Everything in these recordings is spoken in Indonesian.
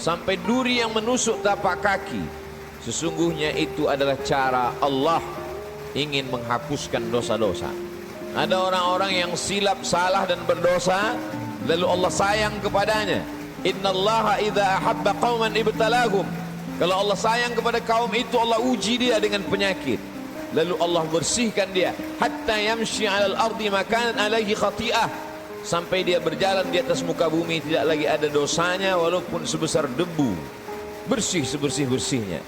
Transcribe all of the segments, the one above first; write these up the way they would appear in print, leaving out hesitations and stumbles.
sampai duri yang menusuk tapak kaki. Sesungguhnya itu adalah cara Allah ingin menghapuskan dosa-dosa. Ada orang-orang yang silap, salah dan berdosa, lalu Allah sayang kepadanya. Innallaha idza ahabba qauman ibtalahum. Kalau Allah sayang kepada kaum itu, Allah uji dia dengan penyakit. Lalu Allah bersihkan dia hatta yamshi 'alal ardi makanan alaihi khati'ah, sampai dia berjalan di atas muka bumi tidak lagi ada dosanya walaupun sebesar debu. Bersih sebersih-bersihnya.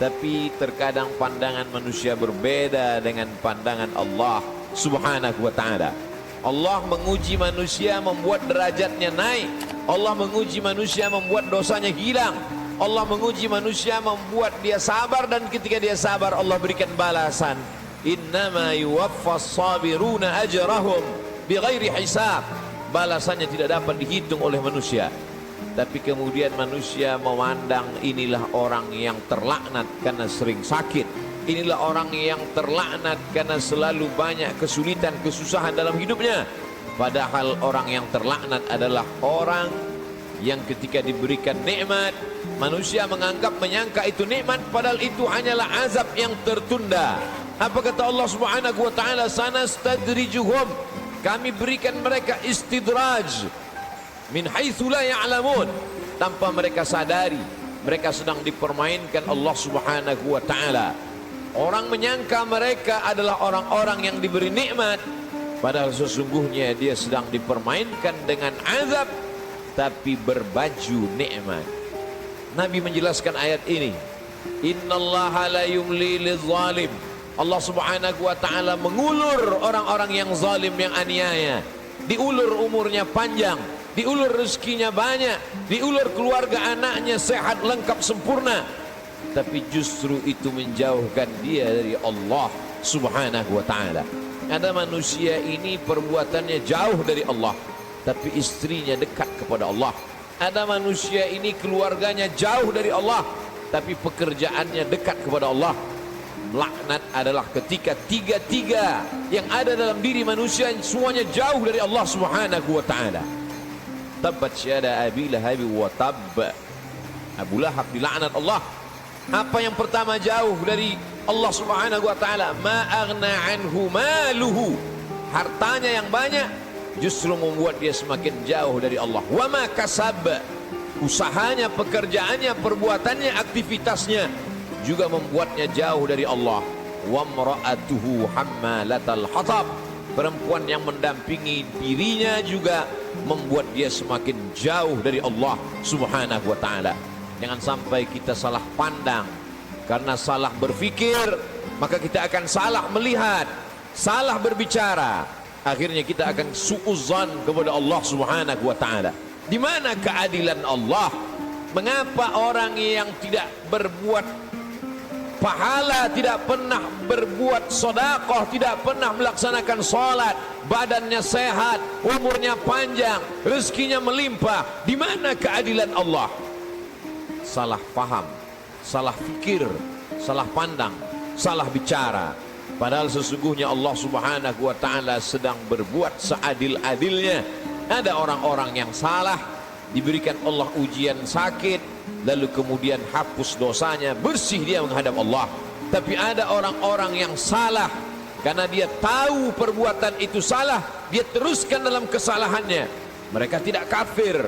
Tapi terkadang pandangan manusia berbeda dengan pandangan Allah Subhanahu wa ta'ala. Allah menguji manusia membuat derajatnya naik. Allah menguji manusia membuat dosanya hilang. Allah menguji manusia membuat dia sabar, dan ketika dia sabar Allah berikan balasan. Innama yuwaffas sabiruna ajrahum bighairi hisab. Balasannya tidak dapat dihitung oleh manusia. Tapi kemudian manusia memandang inilah orang yang terlaknat karena sering sakit. Inilah orang yang terlaknat karena selalu banyak kesulitan, kesusahan dalam hidupnya. Padahal orang yang terlaknat adalah orang yang ketika diberikan nikmat, manusia menganggap, menyangka itu nikmat, padahal itu hanyalah azab yang tertunda. Apa kata Allah Subhanahu wa ta'ala? Sanastadrijuhum, kami berikan mereka istidraj min haitsu la ya'lamun, tanpa mereka sadari mereka sedang dipermainkan Allah Subhanahu wa ta'ala. Orang menyangka mereka adalah orang-orang yang diberi nikmat, padahal sesungguhnya dia sedang dipermainkan dengan azab tapi berbaju nikmat. Nabi menjelaskan ayat ini, innallaha la yumli lidzalim. Allah Subhanahu wa ta'ala mengulur orang-orang yang zalim, yang aniaya. Diulur umurnya panjang, diulur rezekinya banyak, diulur keluarga anaknya sehat, lengkap, sempurna, tapi justru itu menjauhkan dia dari Allah Subhanahu wa ta'ala. Ada manusia ini perbuatannya jauh dari Allah, tapi istrinya dekat kepada Allah. Ada manusia ini keluarganya jauh dari Allah, tapi pekerjaannya dekat kepada Allah. Laknat adalah ketika tiga-tiga yang ada dalam diri manusia semuanya jauh dari Allah Subhanahu wa ta'ala. Tabbat syada Abi Lahab wa tab. Abu Lahab dilaknat Allah. Apa yang pertama jauh dari Allah Subhanahu wa ta'ala? Ma aghna anhu maluhu. Hartanya yang banyak justru membuat dia semakin jauh dari Allah. Wa ma kasab. Usahanya, pekerjaannya, perbuatannya, aktivitasnya juga membuatnya jauh dari Allah. Wa mra'atuhu hammalatal hatab. Perempuan yang mendampingi dirinya juga membuat dia semakin jauh dari Allah Subhanahu wa ta'ala. Jangan sampai kita salah pandang. Karena salah berfikir, maka kita akan salah melihat, salah berbicara. Akhirnya kita akan su'uzan kepada Allah Subhanahu wa ta'ala. Di mana keadilan Allah? Mengapa orang yang tidak berbuat pahala, tidak pernah berbuat sedekah, tidak pernah melaksanakan salat, badannya sehat, umurnya panjang, rezekinya melimpah? Di mana keadilan Allah? Salah paham, salah fikir, salah pandang, salah bicara. Padahal sesungguhnya Allah Subhanahu wa ta'ala sedang berbuat seadil-adilnya. Ada orang-orang yang salah, diberikan Allah ujian sakit, lalu kemudian hapus dosanya, bersih dia menghadap Allah. Tapi ada orang-orang yang salah, karena dia tahu perbuatan itu salah, dia teruskan dalam kesalahannya. Mereka tidak kafir,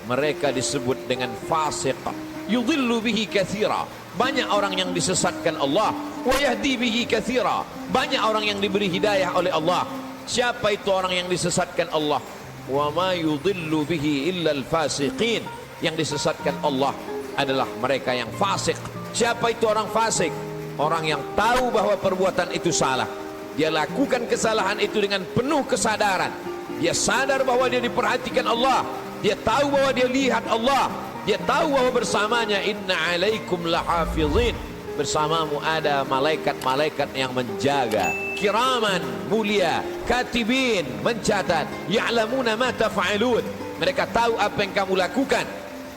mereka disebut dengan fasik. Yudhillu bihi katsira. Banyak orang yang disesatkan Allah. Wa yahdi bihi katsira. Banyak orang yang diberi hidayah oleh Allah. Siapa itu orang yang disesatkan Allah? Wa ma yudhillu bihi illa al-fasiqin. Yang disesatkan Allah adalah mereka yang fasik. Siapa itu orang fasik? Orang yang tahu bahwa perbuatan itu salah, dia lakukan kesalahan itu dengan penuh kesadaran. Dia sadar bahwa dia diperhatikan Allah, dia tahu bahwa dia lihat Allah, dia tahu bahwa bersamanya inna alaikum lahafizin, bersamamu ada malaikat-malaikat yang menjaga, kiraman, mulia, katibin, mencatat, ya'lamuna ma taf'alun, mereka tahu apa yang kamu lakukan.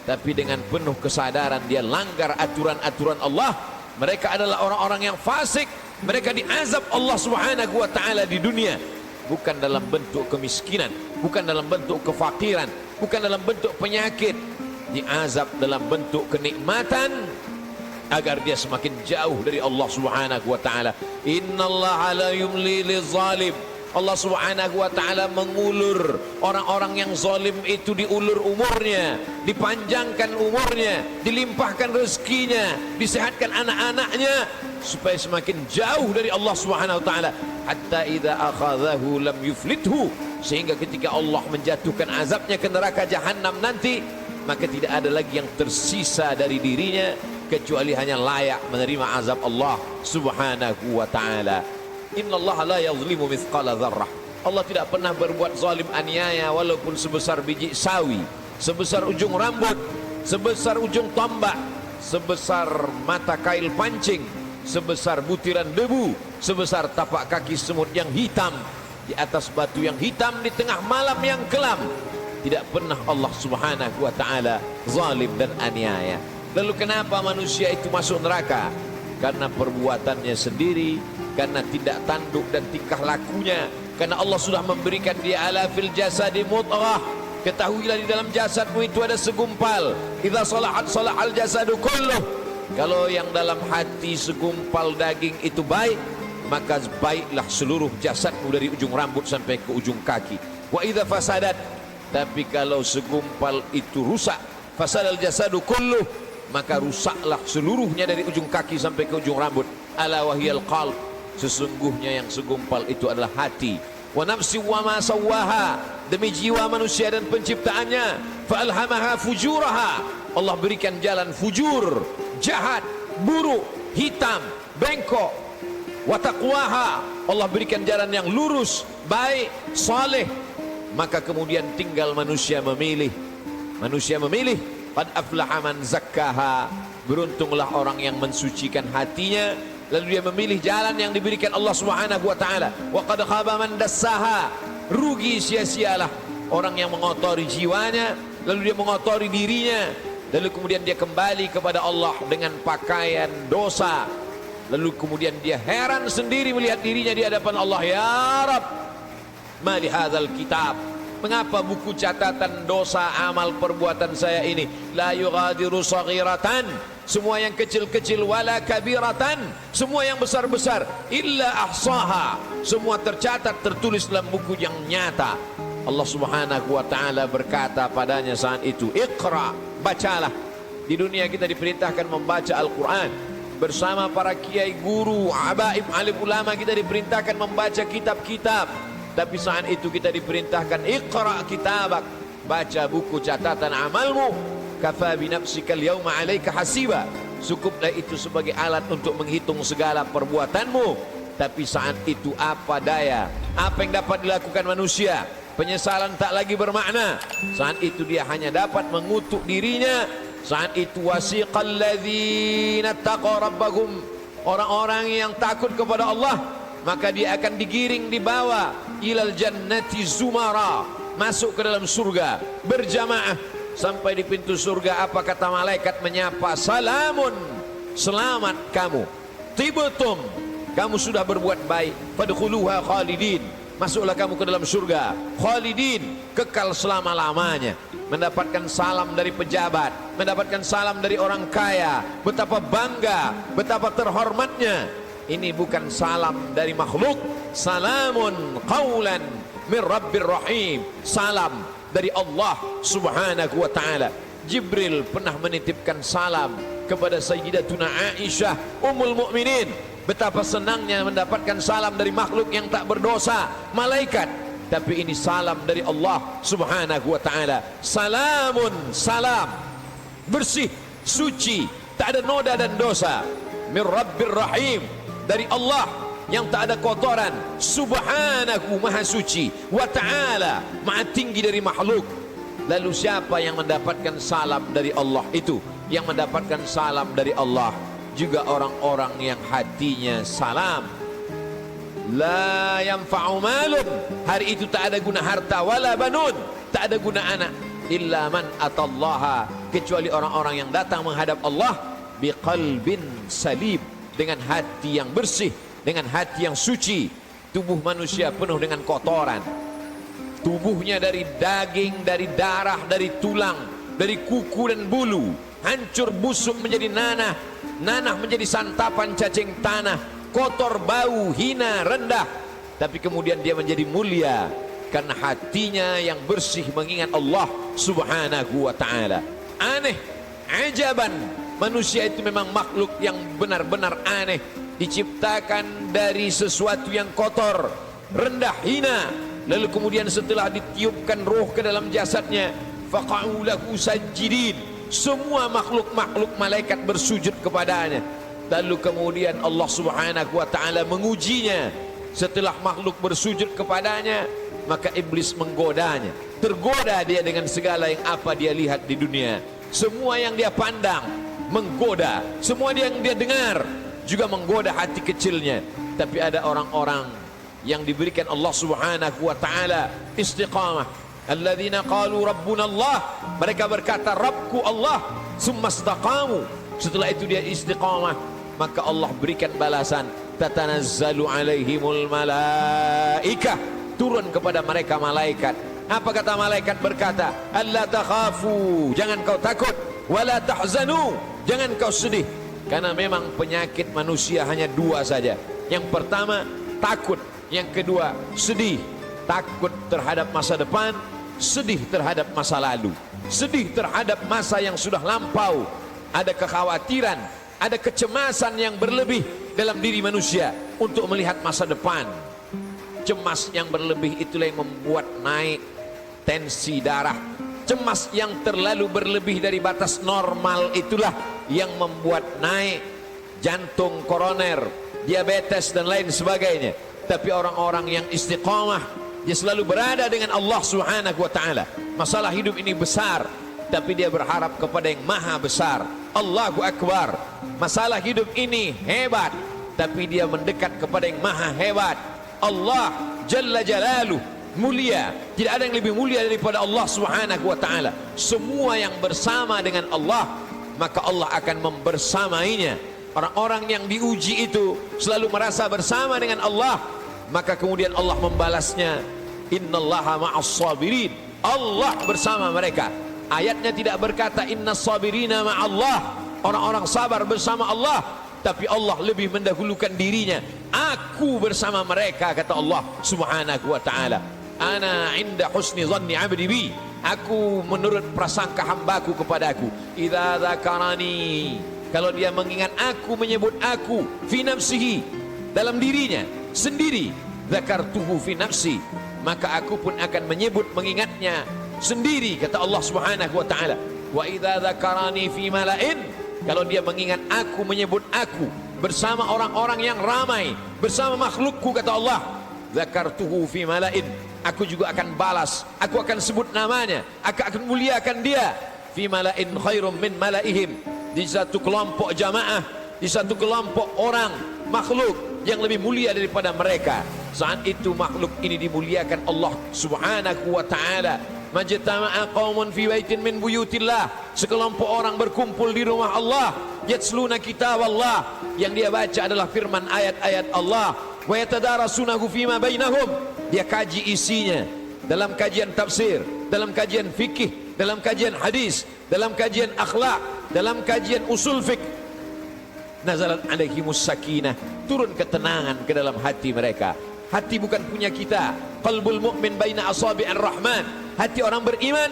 Tapi dengan penuh kesadaran dia langgar aturan-aturan Allah. Mereka adalah orang-orang yang fasik. Mereka diazab Allah Subhanahu wa ta'ala di dunia, bukan dalam bentuk kemiskinan, bukan dalam bentuk kefakiran, bukan dalam bentuk penyakit, diazab dalam bentuk kenikmatan agar dia semakin jauh dari Allah Subhanahu wa taala. Innallaha la yumli lizalim. Allah Subhanahu wa taala mengulur orang-orang yang zalim itu, diulur umurnya, dipanjangkan umurnya, dilimpahkan rezekinya, disehatkan anak-anaknya supaya semakin jauh dari Allah Subhanahu wa taala. Hatta idza akhadhahu lam yuflithu, sehingga ketika Allah menjatuhkan azabnya ke neraka jahanam nanti, maka tidak ada lagi yang tersisa dari dirinya kecuali hanya layak menerima azab Allah Subhanahu wa taala. Innallaha la yazlimu mithqala dzarrah. Allah tidak pernah berbuat zalim aniaya walaupun sebesar biji sawi, sebesar ujung rambut, sebesar ujung tombak, sebesar mata kail pancing, sebesar butiran debu, sebesar tapak kaki semut yang hitam di atas batu yang hitam di tengah malam yang kelam. Tidak pernah Allah Subhanahu wa taala zalim dan aniaya. Lalu kenapa manusia itu masuk neraka? Karena perbuatannya sendiri, karena tidak tanduk dan tingkah lakunya, karena Allah sudah memberikan dia ala fil jasadi mudghah. Ketahuilah di dalam jasadmu itu ada segumpal. Idza salahat salahal jasadu kulluh. Kalau yang dalam hati segumpal daging itu baik, maka baiklah seluruh jasadmu dari ujung rambut sampai ke ujung kaki. Wa idza fasadat, tapi kalau segumpal itu rusak, fasadal jasadu kulluh, maka rusaklah seluruhnya dari ujung kaki sampai ke ujung rambut. Ala wahyal qalb, sesungguhnya yang segumpal itu adalah hati. Wa nafsi wa ma sawaha, demi jiwa manusia dan penciptaannya. Fa alhamaha fujuraha, Allah berikan jalan fujur, jahat, buruk, hitam, bengkok. Wa taqwaha, Allah berikan jalan yang lurus, baik, saleh. Maka kemudian tinggal manusia memilih. Manusia memilih. Qad aflaha man zakkaha, beruntunglah orang yang mensucikan hatinya, lalu dia memilih jalan yang diberikan Allah Subhanahu wa taala. Wa qad khaba man dassaha, rugi sia-sialah orang yang mengotori jiwanya, lalu dia mengotori dirinya, lalu kemudian dia kembali kepada Allah dengan pakaian dosa, lalu kemudian dia heran sendiri melihat dirinya di hadapan Allah. Ya Rabb, ma li hadzal kitab, mengapa buku catatan dosa amal perbuatan saya ini la yughadiru saghiratan, semua yang kecil-kecil, wala kabiratan, semua yang besar-besar, illa ahsaha, semua tercatat tertulis dalam buku yang nyata. Allah Subhanahu wa taala berkata padanya saat itu, Iqra, bacalah. Di dunia kita diperintahkan membaca Al-Quran bersama para kiai, guru, abaib, alim ulama. Kita diperintahkan membaca kitab-kitab. Tapi saat itu kita diperintahkan Iqra kitabak, baca buku catatan amalmu. Kafa bi nafsika al-yawma 'alaika hasiba, cukuplah itu sebagai alat untuk menghitung segala perbuatanmu. Tapi saat itu apa daya, apa yang dapat dilakukan manusia? Penyesalan tak lagi bermakna. Saat itu dia hanya dapat mengutuk dirinya. Saat itu wasiqal ladzina taqaw rabbahum, orang-orang yang takut kepada Allah, maka dia akan digiring dibawa ilal jannati zumara, masuk ke dalam surga berjamaah. Sampai di pintu surga, apa kata malaikat menyapa? Salamun, selamat kamu, tibtum, kamu sudah berbuat baik, fadkhuluha khalidin, masuklah kamu ke dalam surga khalidin, kekal selama-lamanya. Mendapatkan salam dari pejabat, mendapatkan salam dari orang kaya, betapa bangga, betapa terhormatnya. Ini bukan salam dari makhluk. Salamun qawlan min rabbir rahim, salam dari Allah Subhanahu wa taala. Jibril pernah menitipkan salam kepada Sayyidatuna Aisyah Ummul Mukminin. Betapa senangnya mendapatkan salam dari makhluk yang tak berdosa, malaikat. Tapi ini salam dari Allah Subhanahu wa taala. Salamun, salam, bersih, suci, tak ada noda dan dosa. Min rabbir rahim, dari Allah yang tak ada kotoran, subhanahu, maha suci, wa ta'ala, maha tinggi dari makhluk. Lalu siapa yang mendapatkan salam dari Allah itu? Yang mendapatkan salam dari Allah juga orang-orang yang hatinya salam. La yanfa'u malun, hari itu tak ada guna harta, wala banun, tak ada guna anak, illa man atallaha, kecuali orang-orang yang datang menghadap Allah biqalbin salim, dengan hati yang bersih, dengan hati yang suci. Tubuh manusia penuh dengan kotoran. Tubuhnya dari daging, dari darah, dari tulang, dari kuku dan bulu, hancur busuk menjadi nanah, nanah menjadi santapan cacing tanah, kotor, bau, hina, rendah. Tapi kemudian dia menjadi mulia karena hatinya yang bersih mengingat Allah subhanahu wa ta'ala. Aneh, ajaban, manusia itu memang makhluk yang benar-benar aneh, diciptakan dari sesuatu yang kotor, rendah, hina. Lalu kemudian setelah ditiupkan roh ke dalam jasadnya, faqa'u lahu sajidin, semua makhluk-makhluk malaikat bersujud kepadanya. Lalu kemudian Allah subhanahu wa ta'ala mengujinya. Setelah makhluk bersujud kepadanya, maka iblis menggodanya. Tergoda dia dengan segala yang apa dia lihat di dunia. Semua yang dia pandang menggoda, semua yang dia dengar juga menggoda hati kecilnya. Tapi ada orang-orang yang diberikan Allah subhanahu wa ta'ala istiqamah. Alladzina qalu rabbuna Allah, mereka berkata Rabbku Allah, summa istaqamu, setelah itu dia istiqamah, maka Allah berikan balasan, tatanazzalu alaihimul malaikah, turun kepada mereka malaikat. Apa kata malaikat? Berkata, alla takhafu, jangan kau takut, wala tahzanu, jangan kau sedih. Karena memang penyakit manusia hanya dua saja. Yang pertama takut, yang kedua sedih. Takut terhadap masa depan, sedih terhadap masa lalu, sedih terhadap masa yang sudah lampau. Ada kekhawatiran, ada kecemasan yang berlebih dalam diri manusia untuk melihat masa depan. Cemas yang berlebih itulah yang membuat naik tensi darah. Cemas yang terlalu berlebih dari batas normal itulah yang membuat naik jantung koroner, diabetes dan lain sebagainya. Tapi orang-orang yang istiqamah, dia selalu berada dengan Allah subhanahu wa ta'ala. Masalah hidup ini besar, tapi dia berharap kepada yang maha besar. Allahu Akbar. Masalah hidup ini hebat, tapi dia mendekat kepada yang maha hebat. Allah Jalla Jalaluh, mulia. Tidak ada yang lebih mulia daripada Allah subhanahu wa ta'ala. Semua yang bersama dengan Allah, maka Allah akan membersamainya. Orang-orang yang diuji itu selalu merasa bersama dengan Allah, maka kemudian Allah membalasnya, innallaha ma'as sabirin, Allah bersama mereka. Ayatnya tidak berkata innas sabirina ma'allah, orang-orang sabar bersama Allah, tapi Allah lebih mendahulukan dirinya. Aku bersama mereka, kata Allah subhanahu wa ta'ala. Ana inda husni dhanni abdi bi, aku menurut prasangka hambaku kepadaku. Idza dzakarani, kalau dia mengingat aku, menyebut aku, fi nafsihi, dalam dirinya sendiri, dzakartuhu fi nafsi, maka aku pun akan menyebut, mengingatnya sendiri, kata Allah subhanahu wa ta'ala. Wa idza dzakarani fi mala'in, kalau dia mengingat aku, menyebut aku bersama orang-orang yang ramai, bersama makhlukku, kata Allah, dzakartuhu fi mala'in, aku juga akan balas, aku akan sebut namanya, aku akan muliakan dia, fi mala'in khairum min mala'ihim, di satu kelompok jamaah, di satu kelompok orang makhluk yang lebih mulia daripada mereka. Saat itu makhluk ini dimuliakan Allah subhanahu wa ta'ala. Majtama'a qaumun fi baitin min buyutillah, sekelompok orang berkumpul di rumah Allah, yatsluna kitab Allah, yang dia baca adalah firman ayat-ayat Allah, wa yatadarasunahu fima bainahum, dia kaji isinya dalam kajian tafsir, dalam kajian fikih, dalam kajian hadis, dalam kajian akhlak, dalam kajian usul fiqh. Nazalat alaihimus sakinah, turun ketenangan ke dalam hati mereka. Hati bukan punya kita. Qalbul mu'min baina asabi'ir rahman, hati orang beriman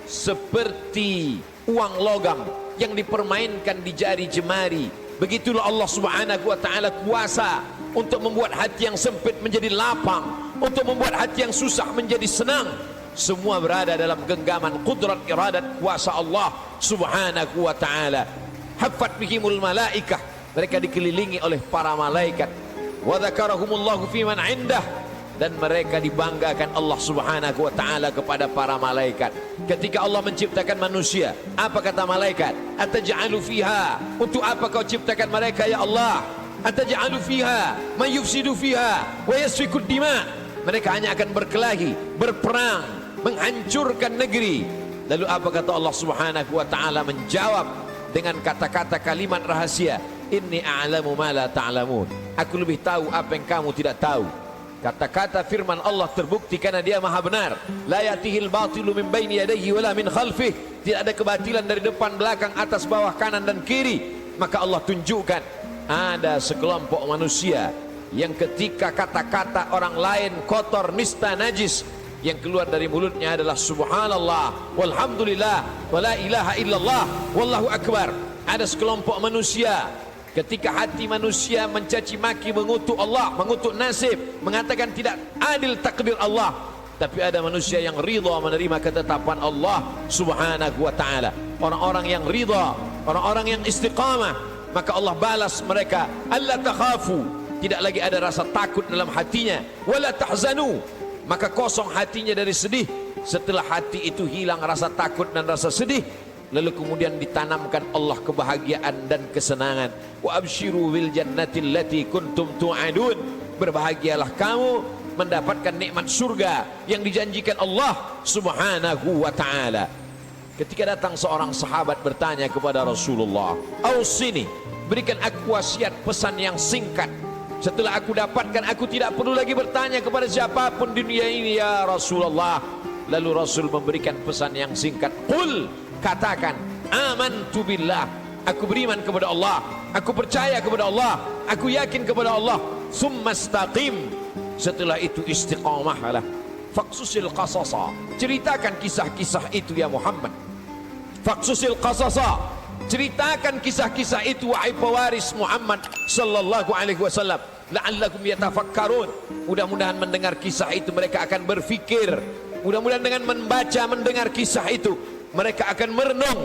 seperti uang logam yang dipermainkan di jari jemari. Begitulah Allah subhanahu wa ta'ala kuasa untuk membuat hati yang sempit menjadi lapang, untuk membuat hati yang susah menjadi senang. Semua berada dalam genggaman kudrat iradat kuasa Allah subhanahu wa ta'ala. Haffat bihimul malaikah, mereka dikelilingi oleh para malaikat. Wa dzakarahumullahu fi man indah, dan mereka dibanggakan Allah subhanahu wa ta'ala kepada para malaikat. Ketika Allah menciptakan manusia, apa kata malaikat? Ataj'alu fiha, untuk apa kau ciptakan mereka ya Allah? Ataj'alu fiha man yufsidu fiha wa yasfiku dima, mereka hanya akan berkelahi, berperang, menghancurkan negeri. Lalu apa kata Allah subhanahu wa ta'ala? Menjawab dengan kata-kata kalimat rahasia, inni a'lamu ma la ta'lamun, aku lebih tahu apa yang kamu tidak tahu. Kata-kata firman Allah terbukti karena dia maha benar. La yatihil batilu min baini yadayhi wala min khalfih, tidak ada kebatilan dari depan, belakang, atas, bawah, kanan dan kiri. Maka Allah tunjukkan ada sekelompok manusia yang ketika kata-kata orang lain kotor, nista, najis, yang keluar dari mulutnya adalah subhanallah, walhamdulillah, wala ilaha illallah, wallahu akbar. Ada sekelompok manusia ketika hati manusia mencaci maki, mengutuk Allah, mengutuk nasib, mengatakan tidak adil takdir Allah, tapi ada manusia yang ridha menerima ketetapan Allah subhanahu wa ta'ala. Orang-orang yang ridha, orang-orang yang istiqamah, maka Allah balas mereka, alla takhafu, tidak lagi ada rasa takut dalam hatinya, wala tahzanu, maka kosong hatinya dari sedih. Setelah hati itu hilang rasa takut dan rasa sedih, lalu kemudian ditanamkan Allah kebahagiaan dan kesenangan. Wa absyiru bil jannati allati kuntum tu'adun, berbahagialah kamu mendapatkan nikmat surga yang dijanjikan Allah subhanahu wa ta'ala. Ketika datang seorang sahabat bertanya kepada Rasulullah, ausini, berikan aku wasiat pesan yang singkat. Setelah aku dapatkan, aku tidak perlu lagi bertanya kepada siapapun di dunia ini ya Rasulullah. Lalu Rasul memberikan pesan yang singkat, qul, katakan, amantu billah, aku beriman kepada Allah, aku percaya kepada Allah, aku yakin kepada Allah, summa istaqim, setelah itu istiqamahlah, faqsusil qasasa, ceritakan kisah-kisah itu ya Muhammad, faqsusil qasasa, ceritakan kisah-kisah itu wahai pewaris Muhammad sallallahu alaihi wasallam, la'allakum yatafakkarun, mudah-mudahan mendengar kisah itu mereka akan berfikir, mudah-mudahan dengan membaca mendengar kisah itu mereka akan merenung.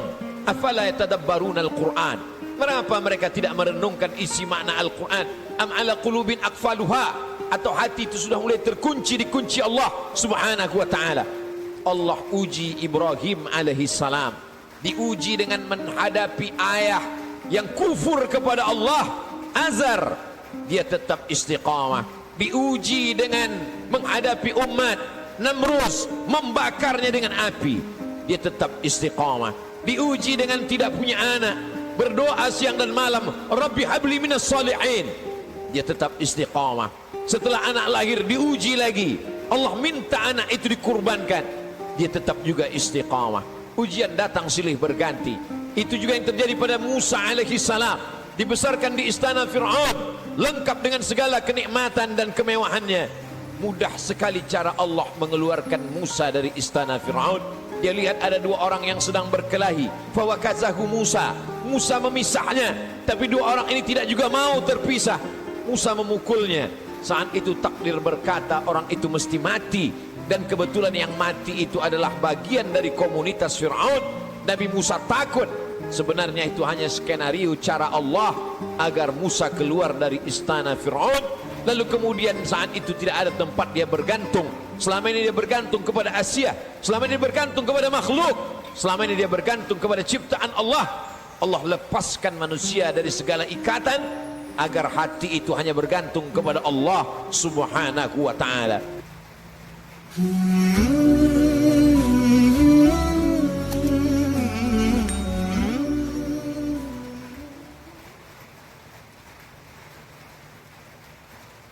Afala yatadabbaruna al-Quran, mengapa mereka tidak merenungkan isi makna Al-Quran? Am ala qulubin aqfaluha, atau hati itu sudah mulai terkunci di kunci Allah subhanahu wa ta'ala. Allah uji Ibrahim alaihi salam, diuji dengan menghadapi ayah yang kufur kepada Allah, Azar, dia tetap istiqamah. Diuji dengan menghadapi umat Namrus, membakarnya dengan api, dia tetap istiqamah. Diuji dengan tidak punya anak, berdoa siang dan malam, Rabbi habli minas salihin, dia tetap istiqamah. Setelah anak lahir diuji lagi, Allah minta anak itu dikurbankan, dia tetap juga istiqamah. Ujian datang silih berganti. Itu juga yang terjadi pada Musa alaihi salam, dibesarkan di istana Fir'aun, lengkap dengan segala kenikmatan dan kemewahannya. Mudah sekali cara Allah mengeluarkan Musa dari istana Fir'aun. Dia lihat ada dua orang yang sedang berkelahi, fawakazahu Musa, Musa memisahnya, tapi dua orang ini tidak juga mau terpisah. Musa memukulnya. Saat itu takdir berkata orang itu mesti mati, dan kebetulan yang mati itu adalah bagian dari komunitas Fir'aun. Nabi Musa takut. Sebenarnya itu hanya skenario cara Allah agar Musa keluar dari istana Fir'aun. Lalu kemudian saat itu tidak ada tempat dia bergantung. Selama ini dia bergantung kepada Asia, selama ini dia bergantung kepada makhluk, selama ini dia bergantung kepada ciptaan Allah. Allah lepaskan manusia dari segala ikatan agar hati itu hanya bergantung kepada Allah subhanahu wa ta'ala.